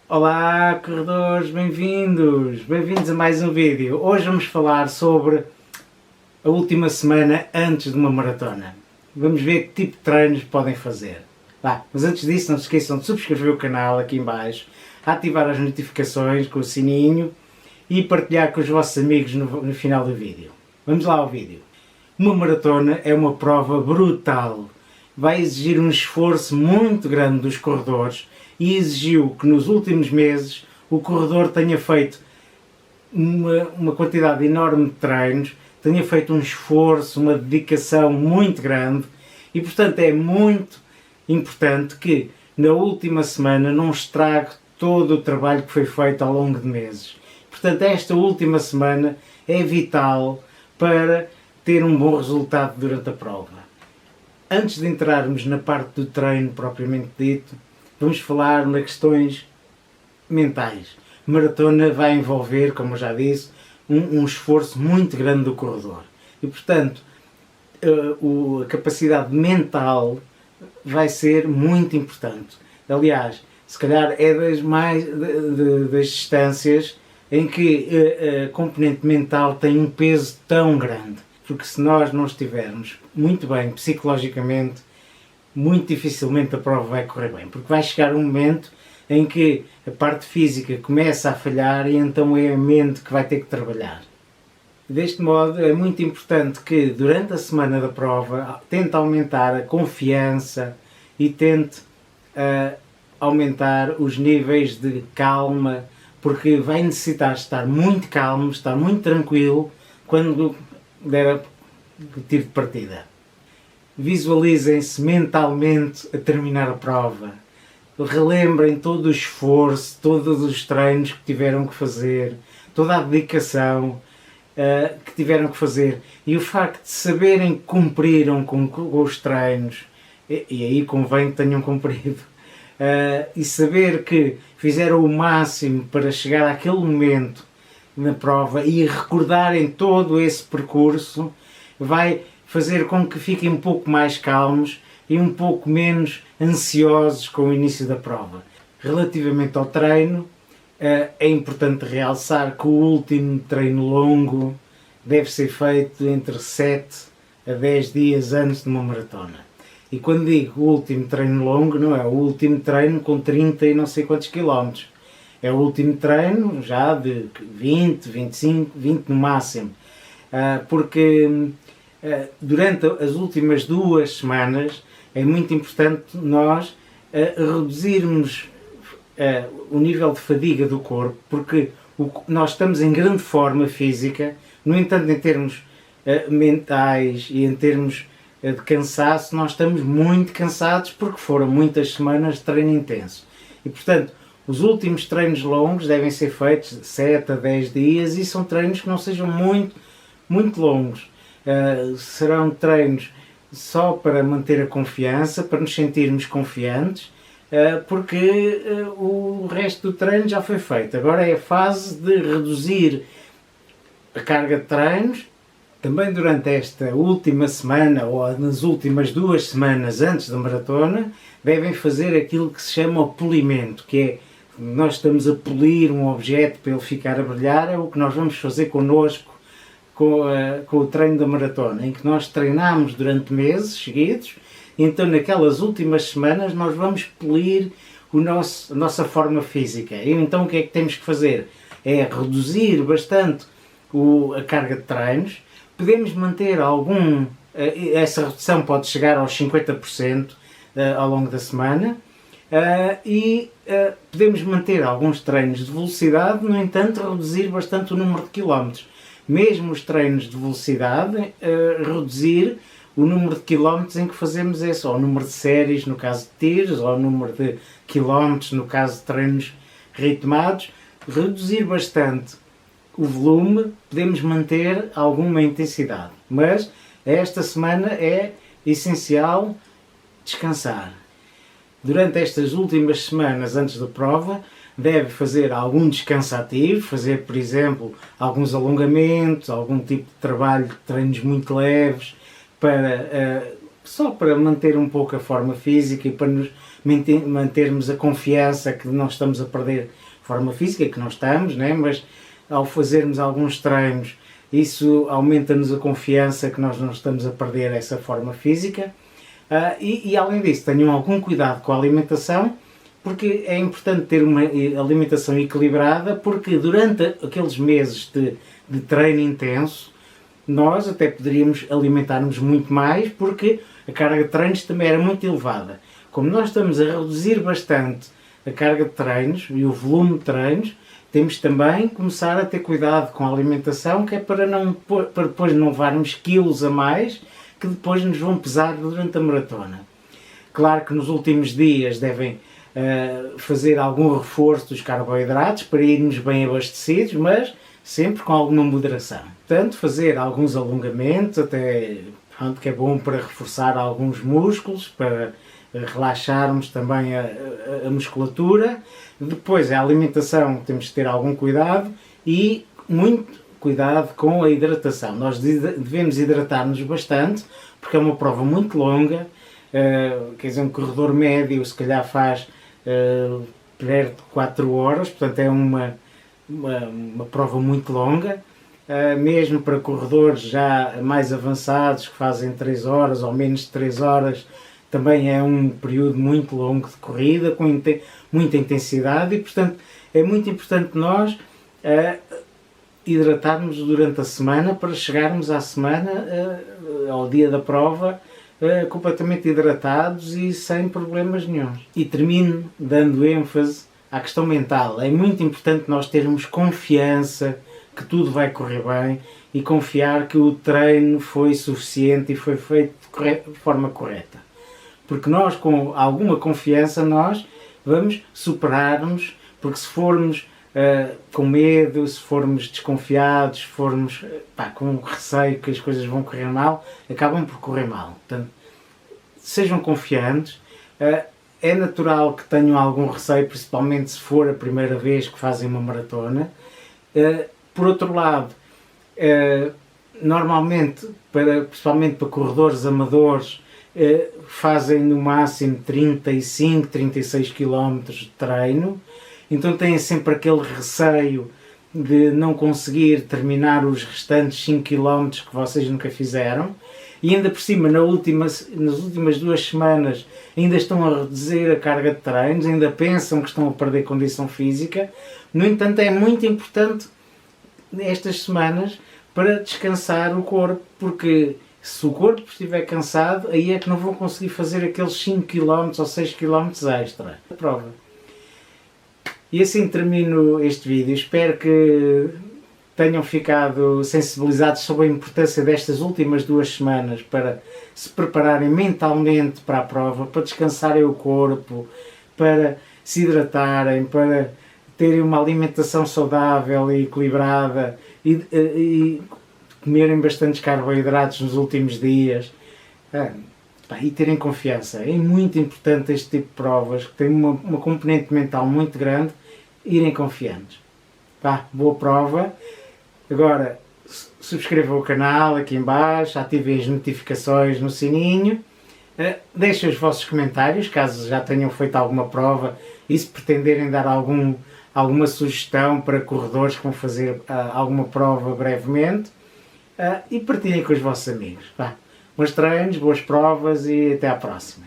Olá, corredores, bem-vindos! Bem-vindos a mais um vídeo. Hoje vamos falar sobre a última semana antes de uma maratona. Vamos ver que tipo de treinos podem fazer. Mas antes disso, não se esqueçam de subscrever o canal aqui em baixo, ativar as notificações com o sininho e partilhar com os vossos amigos no final do vídeo. Vamos lá ao vídeo. Uma maratona é uma prova brutal. Vai exigir um esforço muito grande dos corredores e exigiu que nos últimos meses o corredor tenha feito uma quantidade enorme de treinos, tenha feito um esforço, uma dedicação muito grande e, portanto, é muito importante que na última semana não estrague todo o trabalho que foi feito ao longo de meses. Portanto, esta última semana é vital para ter um bom resultado durante a prova. Antes de entrarmos na parte do treino propriamente dito, vamos falar nas questões mentais. A maratona vai envolver, como eu já disse, um esforço muito grande do corredor. E, portanto, a capacidade mental vai ser muito importante. Aliás, se calhar é das distâncias em que a componente mental tem um peso tão grande. Porque se nós não estivermos muito bem psicologicamente, muito dificilmente a prova vai correr bem. Porque vai chegar um momento em que a parte física começa a falhar e então é a mente que vai ter que trabalhar. Deste modo, é muito importante que durante a semana da prova tente aumentar a confiança e tente aumentar os níveis de calma, porque vai necessitar estar muito calmo, estar muito tranquilo quando der o tiro de partida. Visualizem-se mentalmente a terminar a prova. Relembrem todo o esforço, todos os treinos que tiveram que fazer, toda a dedicação que tiveram que fazer. E o facto de saberem que cumpriram com os treinos, e aí convém que tenham cumprido, e saber que fizeram o máximo para chegar àquele momento na prova e recordarem todo esse percurso, vai fazer com que fiquem um pouco mais calmos e um pouco menos ansiosos com o início da prova. Relativamente ao treino, é importante realçar que o último treino longo deve ser feito entre 7 a 10 dias antes de uma maratona. E quando digo o último treino longo, não é o último treino com 30 e não sei quantos quilómetros. É o último treino já de 20, 25, 20 no máximo. Porque durante as últimas 2 semanas é muito importante nós reduzirmos o nível de fadiga do corpo, porque nós estamos em grande forma física, no entanto, em termos mentais e em termos de cansaço, nós estamos muito cansados porque foram muitas semanas de treino intenso. E, portanto, os últimos treinos longos devem ser feitos de 7 a 10 dias e são treinos que não sejam muito longos. Serão treinos só para manter a confiança, para nos sentirmos confiantes, porque o resto do treino já foi feito. Agora é a fase de reduzir a carga de treinos. Também durante esta última semana ou nas últimas 2 semanas antes da maratona, devem fazer aquilo que se chama o polimento, que é nós estamos a polir um objeto para ele ficar a brilhar. É o que nós vamos fazer connosco com o treino da maratona, em que nós treinamos durante meses seguidos, e então naquelas últimas semanas nós vamos polir a nossa forma física. E então o que é que temos que fazer? É reduzir bastante a carga de treinos. Podemos manter essa redução pode chegar aos 50% ao longo da semana, e podemos manter alguns treinos de velocidade, no entanto reduzir bastante o número de quilómetros. Mesmo os treinos de velocidade, reduzir o número de quilómetros em que fazemos isso, ou o número de séries no caso de tiros, ou o número de quilómetros no caso de treinos ritmados, reduzir bastante o volume, podemos manter alguma intensidade, mas esta semana é essencial descansar. Durante estas últimas semanas antes da prova, deve fazer algum descanso ativo, fazer, por exemplo, alguns alongamentos, algum tipo de trabalho de treinos muito leves, só para manter um pouco a forma física e mantermos a confiança que não estamos a perder forma física, que não estamos, né? Mas ao fazermos alguns treinos, isso aumenta-nos a confiança que nós não estamos a perder essa forma física. E além disso, tenham algum cuidado com a alimentação, porque é importante ter uma alimentação equilibrada, porque durante aqueles meses de treino intenso, nós até poderíamos alimentar-nos muito mais, porque a carga de treinos também era muito elevada. Como nós estamos a reduzir bastante a carga de treinos e o volume de treinos, temos também que começar a ter cuidado com a alimentação, que é para depois não levarmos quilos a mais, que depois nos vão pesar durante a maratona. Claro que nos últimos dias devem fazer algum reforço dos carboidratos para irmos bem abastecidos, mas sempre com alguma moderação. Portanto, fazer alguns alongamentos, até pronto, que é bom para reforçar alguns músculos, para relaxarmos também a musculatura. Depois, a alimentação, temos de ter algum cuidado e muito cuidado com a hidratação. Nós devemos hidratar-nos bastante, porque é uma prova muito longa. Quer dizer, um corredor médio se calhar faz perto de 4 horas, portanto é uma prova muito longa. Mesmo para corredores já mais avançados, que fazem 3 horas ou menos de 3 horas, também é um período muito longo de corrida, com muita intensidade, e portanto é muito importante nós hidratarmos durante a semana, para chegarmos à semana, ao dia da prova, completamente hidratados e sem problemas nenhuns. E termino dando ênfase à questão mental. É muito importante nós termos confiança que tudo vai correr bem e confiar que o treino foi suficiente e foi feito de forma correta. Porque nós, com alguma confiança, nós vamos superar-nos, porque se formos com medo, se formos desconfiados, se formos com receio que as coisas vão correr mal, acabam por correr mal. Portanto, sejam confiantes. É natural que tenham algum receio, principalmente se for a primeira vez que fazem uma maratona. Por outro lado, normalmente, principalmente para corredores amadores, fazem no máximo 35, 36 km de treino, então têm sempre aquele receio de não conseguir terminar os restantes 5 km que vocês nunca fizeram, e ainda por cima nas últimas 2 semanas ainda estão a reduzir a carga de treinos, ainda pensam que estão a perder condição física. No entanto, é muito importante estas semanas para descansar o corpo, porque se o corpo estiver cansado, aí é que não vão conseguir fazer aqueles 5 km ou 6 km extra da prova. E assim termino este vídeo. Espero que tenham ficado sensibilizados sobre a importância destas últimas 2 semanas para se prepararem mentalmente para a prova, para descansarem o corpo, para se hidratarem, para terem uma alimentação saudável e equilibrada e comerem bastantes carboidratos nos últimos dias e terem confiança. É muito importante este tipo de provas, que tem uma componente mental muito grande, irem confiantes. Boa prova. Agora, subscrevam o canal aqui em baixo, ativem as notificações no sininho, deixem os vossos comentários, caso já tenham feito alguma prova, e se pretenderem dar alguma sugestão para corredores que vão fazer alguma prova brevemente, e partilhem com os vossos amigos. Bons treinos, boas provas e até à próxima.